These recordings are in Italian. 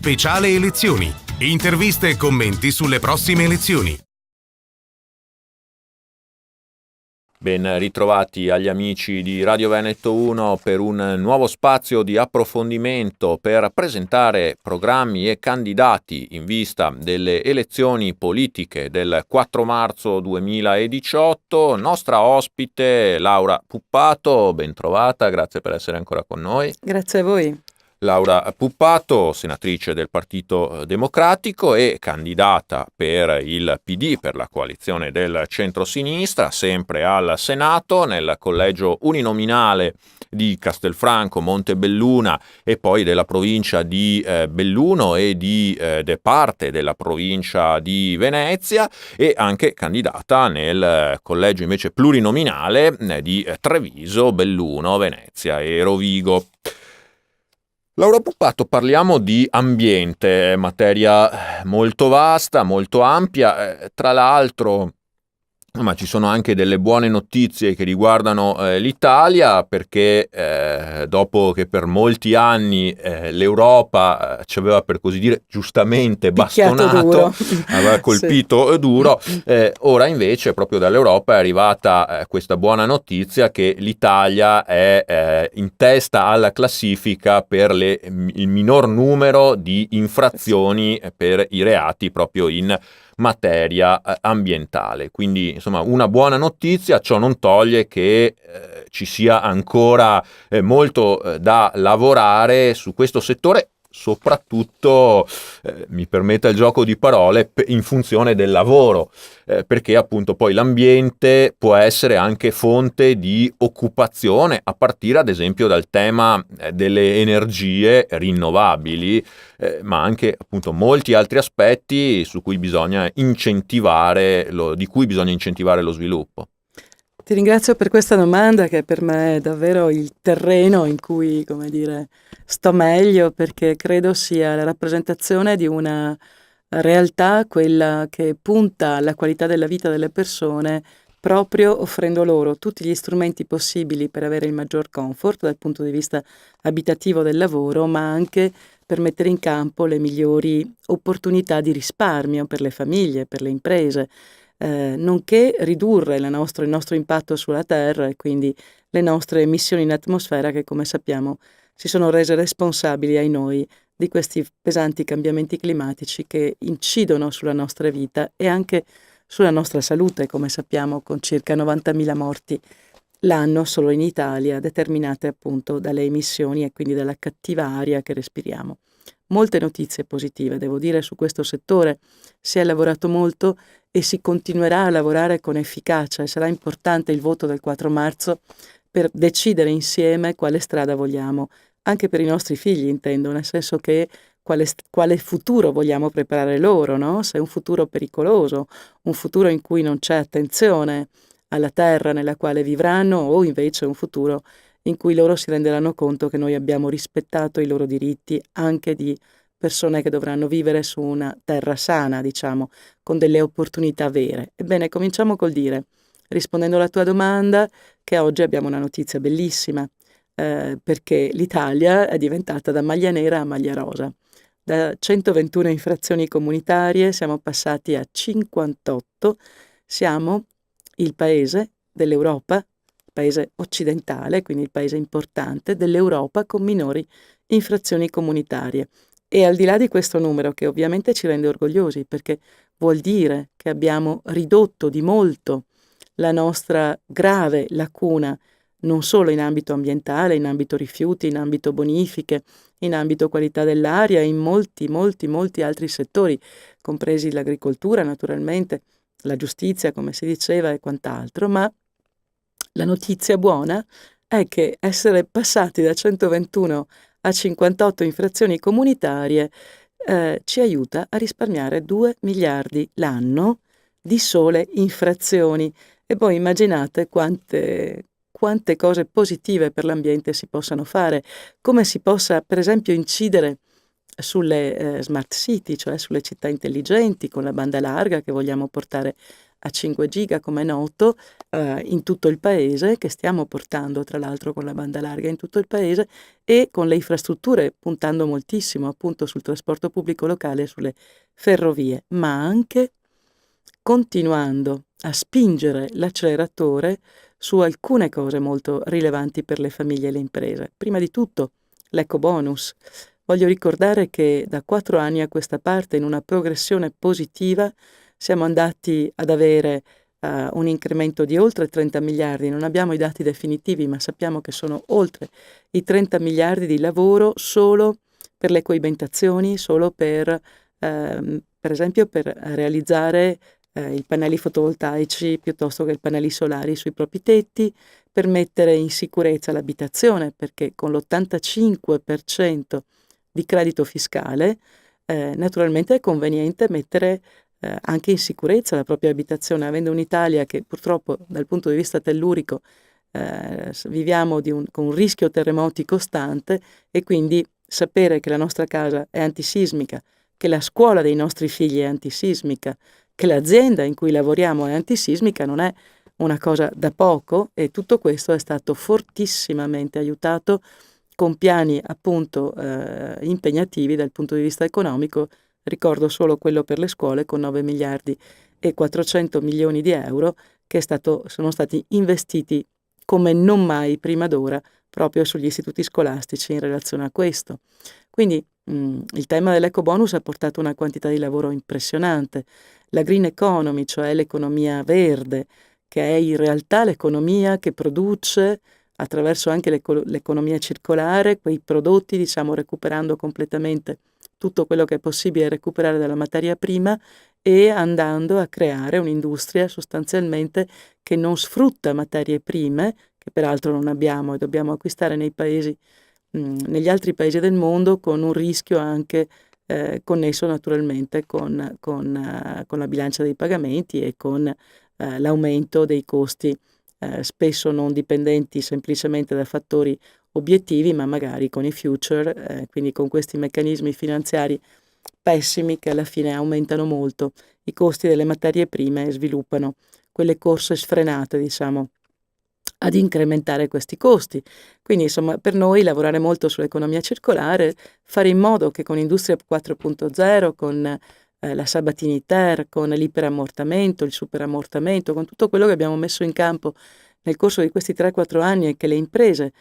speciale elezioni. Interviste e commenti sulle prossime elezioni. Ben ritrovati agli amici di Radio Veneto 1 per un nuovo spazio di approfondimento per presentare programmi e candidati in vista delle elezioni politiche del 4 marzo 2018. Nostra ospite Laura Puppato, ben trovata, grazie per essere ancora con noi. Grazie a voi. Laura Puppato, senatrice del Partito Democratico e candidata per il PD, per la coalizione del centro-sinistra, sempre al Senato, nel collegio uninominale di Castelfranco, Montebelluna e poi della provincia di Belluno e di parte della provincia di Venezia, e anche candidata nel collegio invece plurinominale di Treviso, Belluno, Venezia e Rovigo. Laura Puppato, parliamo di ambiente, materia molto vasta, molto ampia, tra l'altro ma ci sono anche delle buone notizie che riguardano l'Italia, perché dopo che per molti anni l'Europa ci aveva, per così dire, giustamente bastonato, aveva colpito duro, ora invece proprio dall'Europa è arrivata questa buona notizia che l'Italia è in testa alla classifica per il minor numero di infrazioni per i reati proprio in materia ambientale. Quindi insomma una buona notizia. Ciò non toglie che ci sia ancora molto da lavorare su questo settore, soprattutto mi permetta il gioco di parole, in funzione del lavoro, perché appunto poi l'ambiente può essere anche fonte di occupazione, a partire ad esempio dal tema delle energie rinnovabili, ma anche appunto molti altri aspetti su cui bisogna incentivare di cui bisogna incentivare lo sviluppo. Ti ringrazio per questa domanda, che per me è davvero il terreno in cui, come dire, sto meglio, perché credo sia la rappresentazione di una realtà, quella che punta alla qualità della vita delle persone, proprio offrendo loro tutti gli strumenti possibili per avere il maggior comfort dal punto di vista abitativo del lavoro, ma anche per mettere in campo le migliori opportunità di risparmio per le famiglie, per le imprese, nonché ridurre il nostro impatto sulla Terra e quindi le nostre emissioni in atmosfera, che come sappiamo si sono rese responsabili ai noi di questi pesanti cambiamenti climatici che incidono sulla nostra vita e anche sulla nostra salute, come sappiamo, con circa 90.000 morti l'anno solo in Italia, determinate appunto dalle emissioni e quindi dalla cattiva aria che respiriamo. Molte notizie positive, devo dire, su questo settore. Si è lavorato molto e si continuerà a lavorare con efficacia, e sarà importante il voto del 4 marzo per decidere insieme quale strada vogliamo, anche per i nostri figli intendo, nel senso che quale futuro vogliamo preparare loro, no? Se è un futuro pericoloso, un futuro in cui non c'è attenzione alla terra nella quale vivranno, o invece un futuro in cui loro si renderanno conto che noi abbiamo rispettato i loro diritti, anche di persone che dovranno vivere su una terra sana, diciamo, con delle opportunità vere. Ebbene, cominciamo col dire, rispondendo alla tua domanda, che oggi abbiamo una notizia bellissima, perché l'Italia è diventata da maglia nera a maglia rosa. Da 121 infrazioni comunitarie siamo passati a 58, siamo il paese dell'Europa, il paese occidentale, quindi il paese importante dell'Europa con minori infrazioni comunitarie. E al di là di questo numero, che ovviamente ci rende orgogliosi, perché vuol dire che abbiamo ridotto di molto la nostra grave lacuna, non solo in ambito ambientale, in ambito rifiuti, in ambito bonifiche, in ambito qualità dell'aria, in molti altri settori, compresi l'agricoltura naturalmente, la giustizia, come si diceva, e quant'altro, ma la notizia buona è che essere passati da 121 a 58 infrazioni comunitarie ci aiuta a risparmiare 2 miliardi l'anno di sole infrazioni. E poi immaginate quante cose positive per l'ambiente si possano fare, come si possa per esempio incidere sulle smart city, cioè sulle città intelligenti, con la banda larga che vogliamo portare a 5 giga, come è noto, in tutto il paese, che stiamo portando tra l'altro con la banda larga in tutto il paese, e con le infrastrutture, puntando moltissimo appunto sul trasporto pubblico locale e sulle ferrovie, ma anche continuando a spingere l'acceleratore su alcune cose molto rilevanti per le famiglie e le imprese. Prima di tutto l'ecobonus. Voglio ricordare che da 4 anni a questa parte, in una progressione positiva, siamo andati ad avere un incremento di oltre 30 miliardi. Non abbiamo i dati definitivi, ma sappiamo che sono oltre i 30 miliardi di lavoro solo per le coibentazioni, solo per esempio per realizzare i pannelli fotovoltaici piuttosto che i pannelli solari sui propri tetti, per mettere in sicurezza l'abitazione, perché con l'85% di credito fiscale naturalmente è conveniente mettere anche in sicurezza la propria abitazione, avendo un'Italia che purtroppo dal punto di vista tellurico viviamo con un rischio terremoti costante, e quindi sapere che la nostra casa è antisismica, che la scuola dei nostri figli è antisismica, che l'azienda in cui lavoriamo è antisismica non è una cosa da poco, e tutto questo è stato fortissimamente aiutato con piani appunto impegnativi dal punto di vista economico. Ricordo solo quello per le scuole con 9 miliardi e 400 milioni di euro che sono stati investiti come non mai prima d'ora proprio sugli istituti scolastici in relazione a questo. Quindi il tema dell'ecobonus ha portato una quantità di lavoro impressionante. La green economy, cioè l'economia verde, che è in realtà l'economia che produce attraverso anche l'economia circolare quei prodotti, diciamo, recuperando completamente tutto quello che è possibile recuperare dalla materia prima e andando a creare un'industria sostanzialmente che non sfrutta materie prime, che peraltro non abbiamo e dobbiamo acquistare negli altri paesi del mondo, con un rischio anche connesso naturalmente con la bilancia dei pagamenti e con l'aumento dei costi, spesso non dipendenti semplicemente da fattori obiettivi, ma magari con i future, quindi con questi meccanismi finanziari pessimi che alla fine aumentano molto i costi delle materie prime e sviluppano quelle corse sfrenate, diciamo, ad incrementare questi costi. Quindi insomma per noi lavorare molto sull'economia circolare, fare in modo che con Industria 4.0, con la Sabatini-ter, con l'iperammortamento, il superammortamento, con tutto quello che abbiamo messo in campo nel corso di questi 3-4 anni, e che le imprese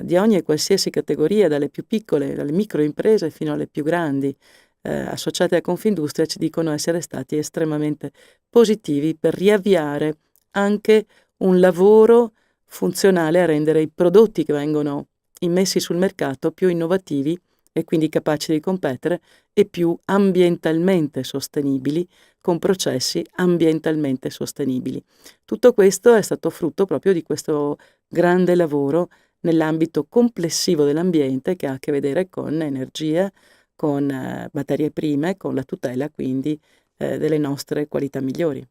di ogni e qualsiasi categoria, dalle più piccole, dalle microimprese fino alle più grandi, associate a Confindustria, ci dicono essere stati estremamente positivi per riavviare anche un lavoro funzionale a rendere i prodotti che vengono immessi sul mercato più innovativi e quindi capaci di competere e più ambientalmente sostenibili, con processi ambientalmente sostenibili. Tutto questo è stato frutto proprio di questo grande lavoro nell'ambito complessivo dell'ambiente, che ha a che vedere con energia, con materie prime, con la tutela quindi delle nostre qualità migliori.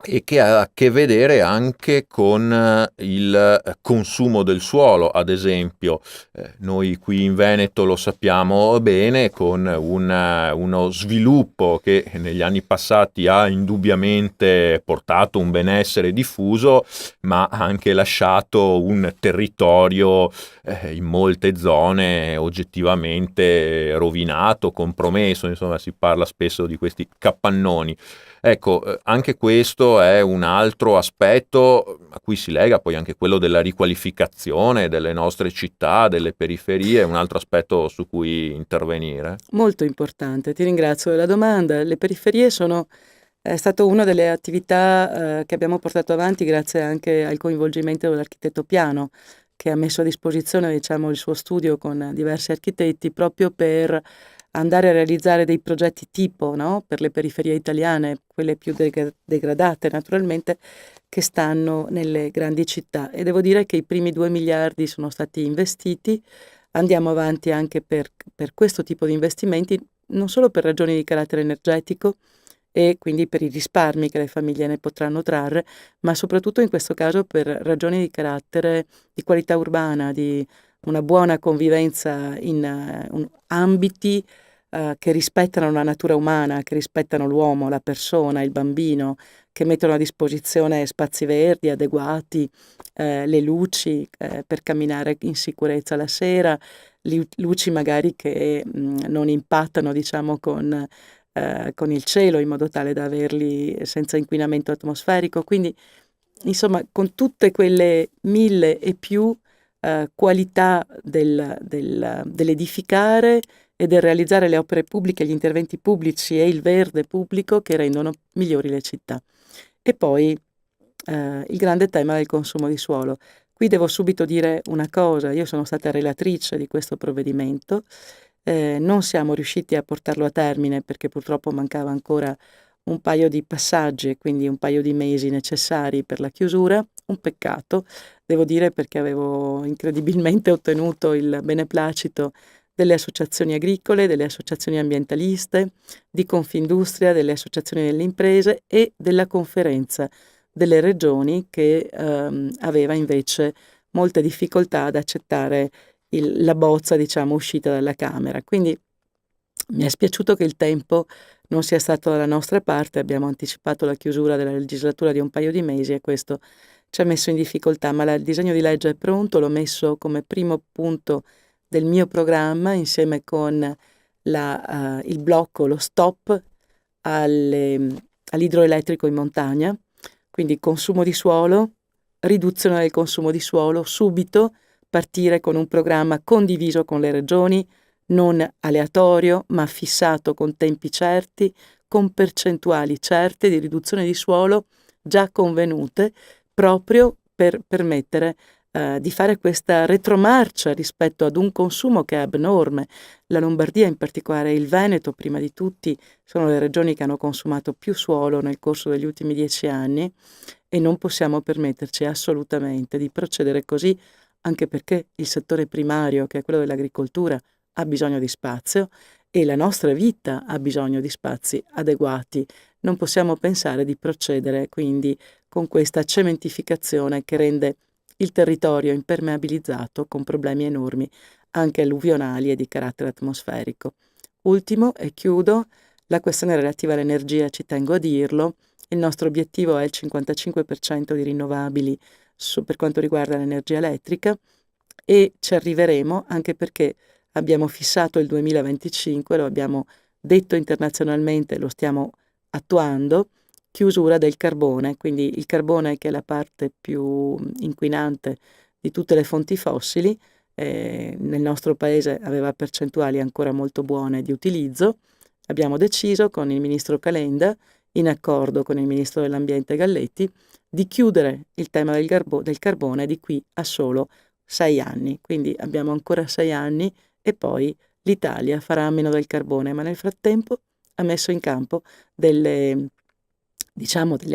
E che ha a che vedere anche con il consumo del suolo, ad esempio. Noi qui in Veneto lo sappiamo bene, con uno sviluppo che negli anni passati ha indubbiamente portato un benessere diffuso, ma ha anche lasciato un territorio in molte zone oggettivamente rovinato, compromesso. Insomma, si parla spesso di questi capannoni. Ecco, anche questo è un altro aspetto a cui si lega poi anche quello della riqualificazione delle nostre città, delle periferie, un altro aspetto su cui intervenire. Molto importante, ti ringrazio della domanda. Le periferie è stata una delle attività che abbiamo portato avanti grazie anche al coinvolgimento dell'architetto Piano, che ha messo a disposizione, diciamo, il suo studio con diversi architetti proprio per andare a realizzare dei progetti tipo, no? Per le periferie italiane, quelle più degradate naturalmente, che stanno nelle grandi città. E devo dire che i primi 2 miliardi sono stati investiti. Andiamo avanti anche per questo tipo di investimenti, non solo per ragioni di carattere energetico e quindi per i risparmi che le famiglie ne potranno trarre, ma soprattutto in questo caso per ragioni di carattere di qualità urbana, di una buona convivenza in ambiti che rispettano la natura umana, che rispettano l'uomo, la persona, il bambino, che mettono a disposizione spazi verdi adeguati, le luci per camminare in sicurezza la sera, luci magari che non impattano, diciamo, con il cielo in modo tale da averli senza inquinamento atmosferico. Quindi, insomma, con tutte quelle 1000 e più qualità dell'edificare e del realizzare le opere pubbliche, gli interventi pubblici e il verde pubblico che rendono migliori le città. E poi il grande tema del consumo di suolo. Qui devo subito dire una cosa: io sono stata relatrice di questo provvedimento, non siamo riusciti a portarlo a termine perché purtroppo mancava ancora un paio di passaggi e quindi un paio di mesi necessari per la chiusura, un peccato, devo dire, perché avevo incredibilmente ottenuto il beneplacito delle associazioni agricole, delle associazioni ambientaliste, di Confindustria, delle associazioni delle imprese e della conferenza delle regioni che aveva invece molte difficoltà ad accettare la bozza, diciamo, uscita dalla Camera. Quindi mi è spiaciuto che il tempo non sia stato dalla nostra parte, abbiamo anticipato la chiusura della legislatura di un paio di mesi e questo ci ha messo in difficoltà, ma il disegno di legge è pronto, l'ho messo come primo punto del mio programma insieme con il blocco, lo stop all'idroelettrico in montagna, quindi consumo di suolo, riduzione del consumo di suolo, subito partire con un programma condiviso con le regioni, non aleatorio, ma fissato con tempi certi, con percentuali certe di riduzione di suolo già convenute, proprio per permettere di fare questa retromarcia rispetto ad un consumo che è abnorme. La Lombardia, in particolare il Veneto, prima di tutti, sono le regioni che hanno consumato più suolo nel corso degli ultimi 10 anni e non possiamo permetterci assolutamente di procedere così, anche perché il settore primario, che è quello dell'agricoltura, ha bisogno di spazio e la nostra vita ha bisogno di spazi adeguati. Non possiamo pensare di procedere quindi con questa cementificazione che rende il territorio impermeabilizzato con problemi enormi anche alluvionali e di carattere atmosferico. Ultimo, e chiudo, la questione relativa all'energia, ci tengo a dirlo, il nostro obiettivo è il 55% di rinnovabili per quanto riguarda l'energia elettrica e ci arriveremo anche perché abbiamo fissato il 2025, lo abbiamo detto internazionalmente, lo stiamo attuando, chiusura del carbone, quindi il carbone che è la parte più inquinante di tutte le fonti fossili, nel nostro paese aveva percentuali ancora molto buone di utilizzo, abbiamo deciso con il ministro Calenda, in accordo con il ministro dell'ambiente Galletti, di chiudere il tema del carbone di qui a solo 6 anni, quindi abbiamo ancora 6 anni e poi l'Italia farà a meno del carbone, ma nel frattempo ha messo in campo delle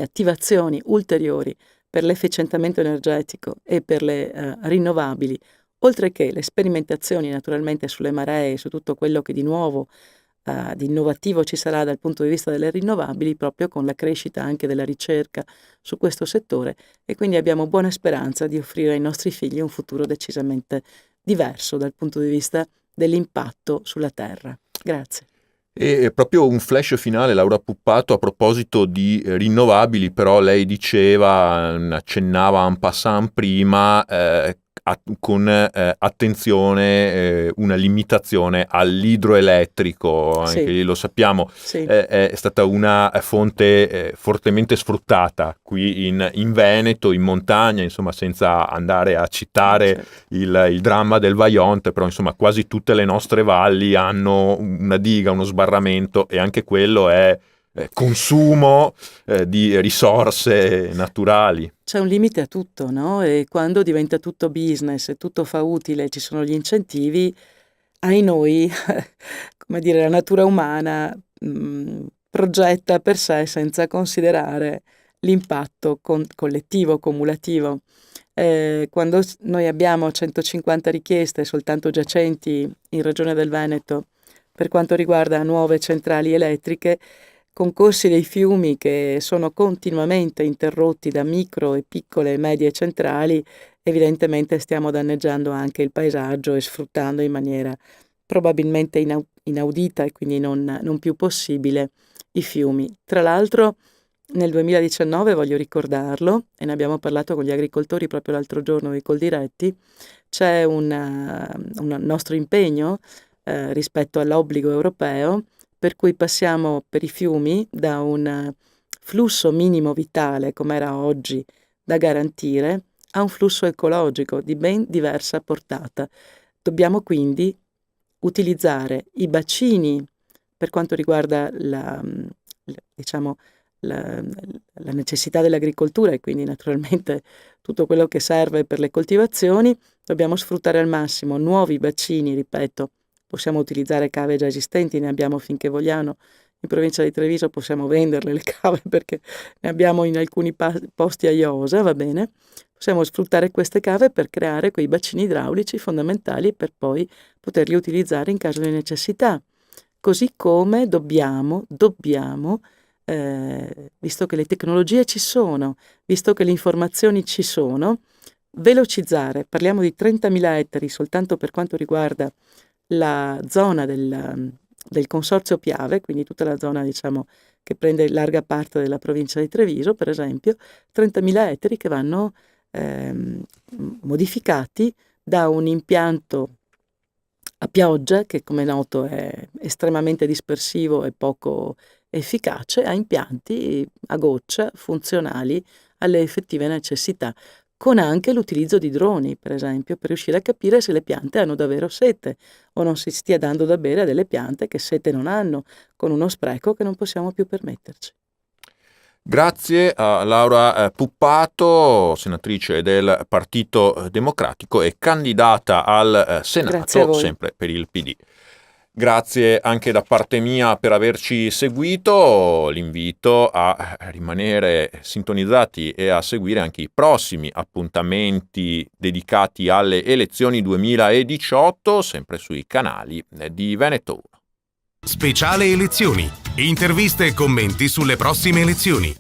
attivazioni ulteriori per l'efficientamento energetico e per le rinnovabili, oltre che le sperimentazioni naturalmente sulle maree e su tutto quello che di nuovo, di innovativo ci sarà dal punto di vista delle rinnovabili, proprio con la crescita anche della ricerca su questo settore e quindi abbiamo buona speranza di offrire ai nostri figli un futuro decisamente diverso dal punto di vista dell'impatto sulla terra. Grazie. E proprio un flash finale, Laura Puppato, a proposito di rinnovabili, però lei diceva, accennava en passant prima, con attenzione una limitazione all'idroelettrico, anche Sì. lì lo sappiamo, Sì. è stata una fonte fortemente sfruttata qui in Veneto, in montagna, insomma, senza andare a citare Certo. il dramma del Vajont, però insomma quasi tutte le nostre valli hanno una diga, uno sbarramento e anche quello è consumo di risorse naturali. C'è un limite a tutto, no? E quando diventa tutto business e tutto fa utile, ci sono gli incentivi, ai noi, come dire, la natura umana progetta per sé senza considerare l'impatto collettivo, cumulativo. Quando noi abbiamo 150 richieste soltanto giacenti in Regione del Veneto per quanto riguarda nuove centrali elettriche, concorsi dei fiumi che sono continuamente interrotti da micro e piccole e medie centrali, evidentemente stiamo danneggiando anche il paesaggio e sfruttando in maniera probabilmente inaudita e quindi non più possibile, i fiumi. Tra l'altro nel 2019, voglio ricordarlo, e ne abbiamo parlato con gli agricoltori proprio l'altro giorno di Coldiretti, c'è un nostro impegno rispetto all'obbligo europeo, per cui passiamo per i fiumi da un flusso minimo vitale, come era oggi, da garantire, a un flusso ecologico di ben diversa portata. Dobbiamo quindi utilizzare i bacini per quanto riguarda diciamo, la necessità dell'agricoltura e quindi naturalmente tutto quello che serve per le coltivazioni. Dobbiamo sfruttare al massimo nuovi bacini, ripeto, possiamo utilizzare cave già esistenti, ne abbiamo finché vogliamo. In provincia di Treviso possiamo venderle le cave perché ne abbiamo in alcuni posti a Iosa, va bene. Possiamo sfruttare queste cave per creare quei bacini idraulici fondamentali per poi poterli utilizzare in caso di necessità. Così come dobbiamo, visto che le tecnologie ci sono, visto che le informazioni ci sono, velocizzare. Parliamo di 30.000 ettari soltanto per quanto riguarda la zona del Consorzio Piave, quindi tutta la zona, diciamo, che prende larga parte della provincia di Treviso, per esempio, 30.000 ettari che vanno modificati da un impianto a pioggia, che come noto è estremamente dispersivo e poco efficace, a impianti a goccia funzionali alle effettive necessità, con anche l'utilizzo di droni, per esempio, per riuscire a capire se le piante hanno davvero sete o non si stia dando da bere a delle piante che sete non hanno, con uno spreco che non possiamo più permetterci. Grazie a Laura Puppato, senatrice del Partito Democratico e candidata al Senato, sempre per il PD. Grazie anche da parte mia per averci seguito, l'invito a rimanere sintonizzati e a seguire anche i prossimi appuntamenti dedicati alle elezioni 2018, sempre sui canali di Veneto 1. Speciale elezioni, interviste e commenti sulle prossime elezioni.